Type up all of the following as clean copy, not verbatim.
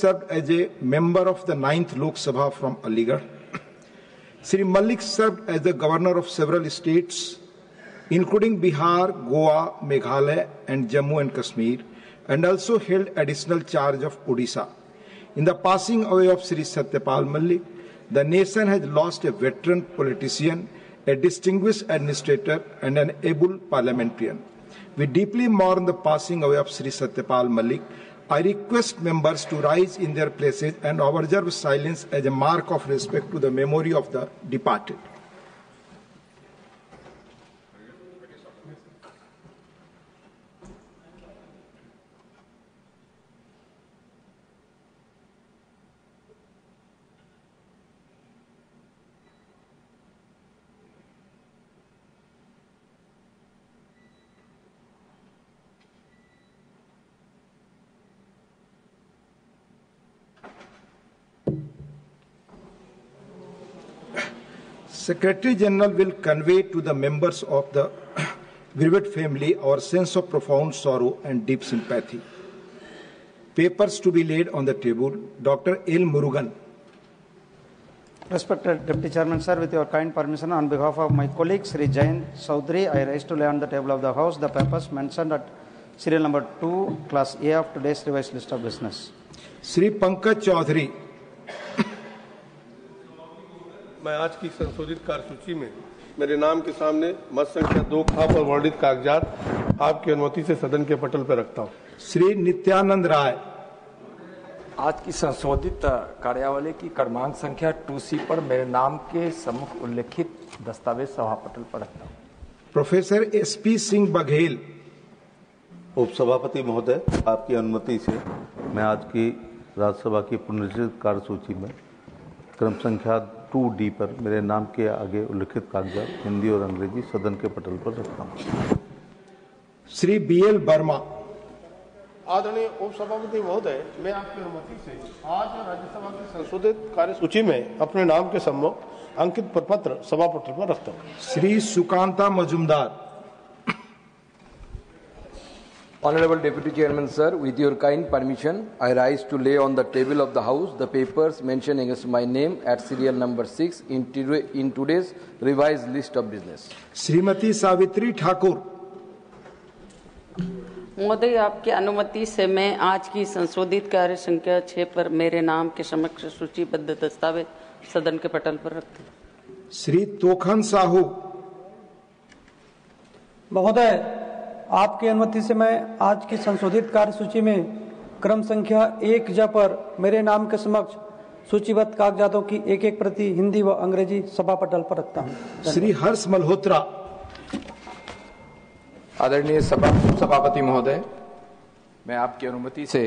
served as a member of the 9th Lok Sabha from Aligarh. Shri Malik served as the governor of several states, including Bihar, Goa, Meghalaya, and Jammu and Kashmir, and also held additional charge of Odisha. In the passing away of Shri Satyapal Malik, the nation has lost a veteran politician, a distinguished administrator, and an able parliamentarian. We deeply mourn the passing away of Shri Satyapal Malik. I request members to rise in their places and observe silence as a mark of respect to the memory of the departed. Secretary General will convey to the members of the bereaved family our sense of profound sorrow and deep sympathy. Papers to be laid on the table. Dr. L. Murugan. Respected Deputy Chairman, sir, with your kind permission, on behalf of my colleague Sri Jain Chaudhary, I rise to lay on the table of the House the papers mentioned at serial number 2, Class A of today's revised list of business. Sri Pankaj Chaudhary. मैं आज की संशोधित कार्यसूची में मेरे नाम के सामने मत संख्या 2 खा पर वर्णित कागजात आपकी अनुमति से सदन के पटल पर रखता हूं। श्री नित्यानंद राय। आज की संशोधित कार्यावली की क्रमांक संख्या 2C पर मेरे नाम के सम्मुख उल्लेखित दस्तावेज सभा पटल पर रखता हूं। Professor SP Singh Baghel. उपसभापति महोदय, आपकी अनुमति से मैं आज की राज्यसभा की पुनर्निर्धारित कार्यसूची में क्रम संख्या 2D पर मेरे नाम के आगे उल्लिखित कागजात हिंदी और अंग्रेजी सदन के पटल पर रखता हूं। श्री BL वर्मा। आदरणीय उपसभापति महोदय, मैं आपकी अनुमति से आज राज्यसभा की संशोधित कार्यसूची में अपने नाम के सम्मुख अंकित प्रपत्र सभा पटल पर रखता हूं। Shri Sukanta Majumdar. Honorable Deputy Chairman, sir, with your kind permission, I rise to lay on the table of the House the papers mentioning as my name at serial number 6 in today's revised list of business. Shrimati Savitri Thakur. महोदय, आपकी अनुमति से मैं आज की संशोधित कार्य संख्या 6 पर मेरे नाम के समक्ष सूचीबद्ध दस्तावेज सदन के पटल पर रखते हैं। श्री तोखन साहू। महोदय, आपकी अनुमति से मैं आज की संशोधित कार्यसूची में क्रम संख्या 1J पर मेरे नाम के समक्ष सूचीबद्ध कागजातों की एक प्रति हिंदी व अंग्रेजी सभा पटल पर रखता हूं। श्री हर्ष मल्होत्रा। आदरणीय सभापति महोदय, मैं आपकी अनुमति से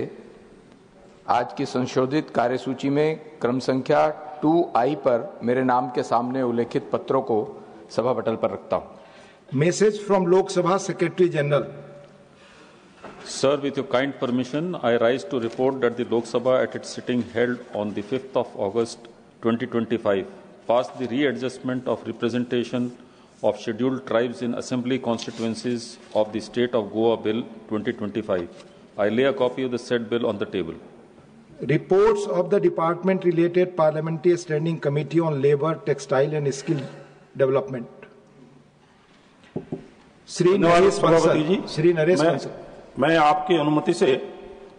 आज की संशोधित कार्यसूची में क्रम संख्या 2I पर मेरे नाम के सामने उल्लेखित पत्रों को सभा पटल पर रखता हूं। Message from Lok Sabha Secretary General. Sir, with your kind permission, I rise to report that the Lok Sabha at its sitting held on the 5th of August 2025 passed the readjustment of representation of scheduled tribes in assembly constituencies of the state of Goa Bill 2025. I lay a copy of the said bill on the table. Reports of the department related Parliamentary Standing Committee on Labour, Textile and Skill Development. Shri Naresh Bansal. मैं आपकी अनुमति से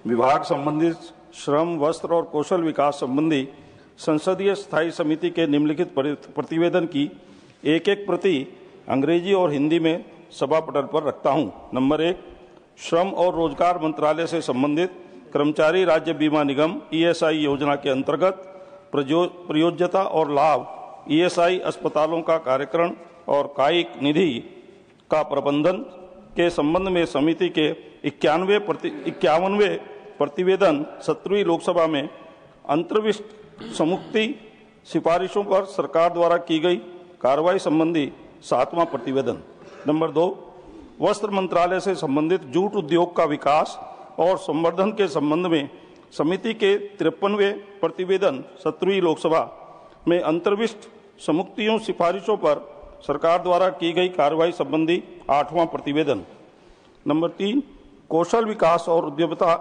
विभाग संबंधित श्रम, वस्त्र और कौशल विकास संबंधी संसदीय स्थायी समिति के निम्नलिखित प्रतिवेदन की एक प्रति अंग्रेजी और हिंदी में सभा पटल पर रखता हूं। नंबर 1, श्रम और रोजगार मंत्रालय से संबंधित कर्मचारी राज्य बीमा निगम ESI योजना के अंतर्गत प्रयोज्यता और लाभ ESI अस्पतालों का कार्यकरण और कायिक निधि का प्रबंधन के संबंध में समिति के 51वें प्रतिवेदन 17वीं लोकसभा में अंतर्विष्ट समुक्ति सिफारिशों पर सरकार द्वारा की गई कार्रवाई संबंधी 7वां प्रतिवेदन। नंबर 2, वस्त्र मंत्रालय से संबंधित जूट उद्योग का विकास और संवर्धन के संबंध में समिति के 53वें प्रतिवेदन 17वीं लोकसभा में अंतर्विष्ट समुक्तियों सिफारिशों पर सरकार द्वारा की गई कार्रवाई संबंधी 8वां प्रतिवेदन। नंबर 3, कौशल विकास और उद्यमिता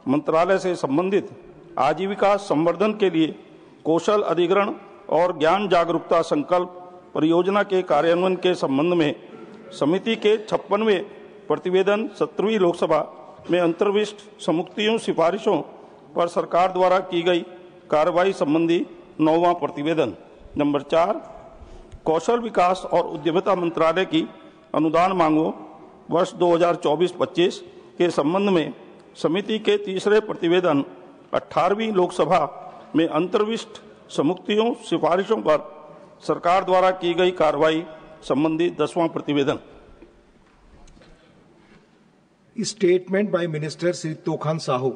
मंत्रालय से संबंधित आजीविका संवर्धन के लिए कौशल अधिग्रहण और ज्ञान जागरूकता संकल्प परियोजना के कार्यान्वयन के संबंध में समिति के 56वें प्रतिवेदन 17वीं लोकसभा में अंतर्विष्ट समुक्तियों सिफारिशों पर सरकार द्वारा की गई कार्रवाई संबंधी 9वां प्रतिवेदन। नंबर 4, कौशल विकास और उद्यमिता मंत्रालय की अनुदान मांगों वर्ष 2024-25 के संबंध में समिति के तीसरे प्रतिवेदन 18वीं लोकसभा में अंतर्विष्ट समुक्तियों सिफारिशों पर सरकार द्वारा की गई कार्रवाई संबंधी 10वां प्रतिवेदन। Statement by minister Shri Tokhan Sahu.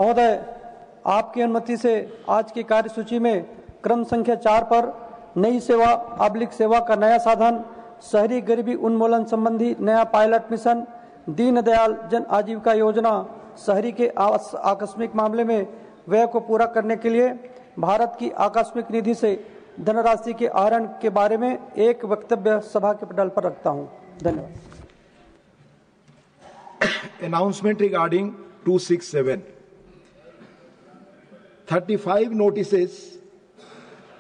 महोदय, आपकी अनुमति से आज की कार्यसूची में क्रम संख्या 4 पर नई सेवा का नया साधन शहरी गरीबी उन्मूलन संबंधी नया पायलट मिशन दीनदयाल जन आजीविका योजना शहरी के आकस्मिक मामले में व्यय को पूरा करने के लिए भारत की आकस्मिक निधि से धनराशि के आहरण के बारे में एक वक्तव्य सभा के पटल पर रखता हूं। धन्यवाद। Announcement regarding 267. 35 notices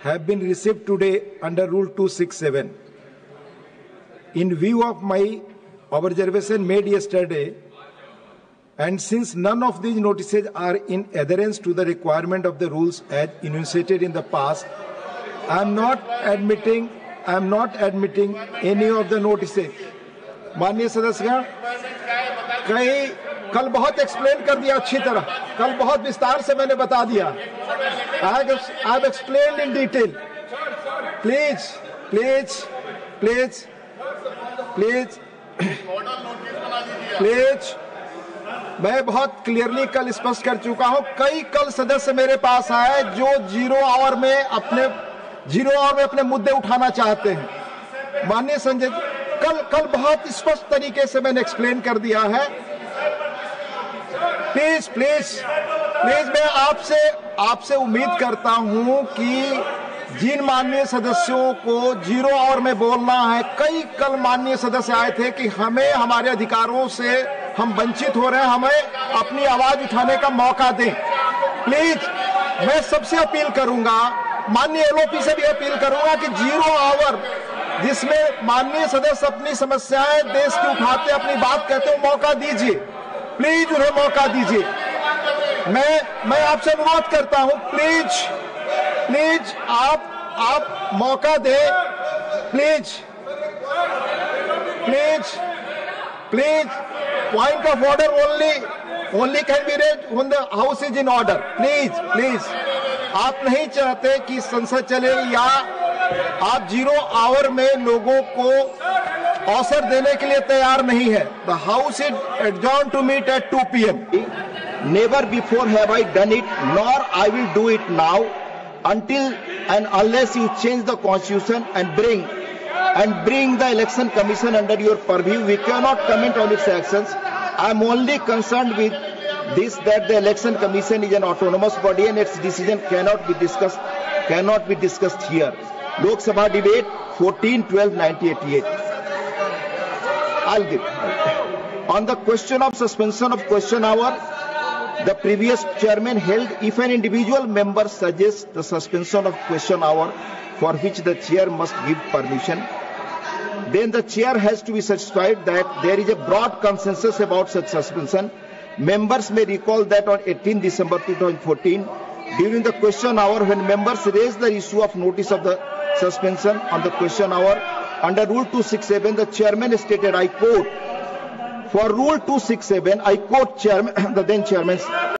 have been received today under Rule 267. In view of my observation made yesterday, and since none of these notices are in adherence to the requirement of the rules as enunciated in the past, I am not admitting any of the notices. माननीय सदस्यगण, कल बहुत explain कर दिया अच्छी तरह, कल बहुत विस्तार से मैंने बता दिया। I have explained in detail. Please, मैं बहुत क्लियरली कल स्पष्ट कर चुका हूं। कल सदस्य मेरे पास आए जो जीरो आवर में अपने मुद्दे उठाना चाहते हैं। माननीय संजय, कल बहुत स्पष्ट तरीके से मैंने एक्सप्लेन कर दिया है। प्लीज मैं आपसे उम्मीद करता हूं कि जिन माननीय सदस्यों को जीरो आवर में बोलना है, कल माननीय सदस्य आए थे कि हमें हमारे अधिकारों से हम वंचित हो रहे हैं, हमें अपनी आवाज उठाने का मौका दें। प्लीज मैं सबसे अपील करूंगा, माननीय एलओपी से भी अपील करूंगा कि जीरो आवर जिसमें माननीय सदस्य अपनी समस्याएं देश की उठाते, अपनी बात कहते हो, मौका दीजिए। प्लीज उन्हें मौका दीजिए। मैं आपसे अनुरोध करता हूं, प्लीज आप मौका दें। Please point of order only can be raise when the house is in order. Please आप नहीं चाहते कि संसद चले, या आप जीरो आवर में लोगों को अवसर देने के लिए तैयार नहीं है। The house is adjourn to meet at 2 PM. Never before have I done it, nor I will do it now, until and unless you change the constitution and bring the election commission under your purview. We cannot comment on its actions. I am only concerned with this, that the election commission is an autonomous body and its decision cannot be discussed here. Lok Sabha debate 14/12/1988. I'll give. On the question of suspension of question hour, the previous chairman held, if an individual member suggests the suspension of question hour for which the chair must give permission, then the chair has to be satisfied that there is a broad consensus about such suspension. Members may recall that on 18 December 2014, during the question hour, when members raised the issue of notice of the suspension on the question hour under Rule 267, the chairman stated, I quote, for Rule 267, I quote the then chairman's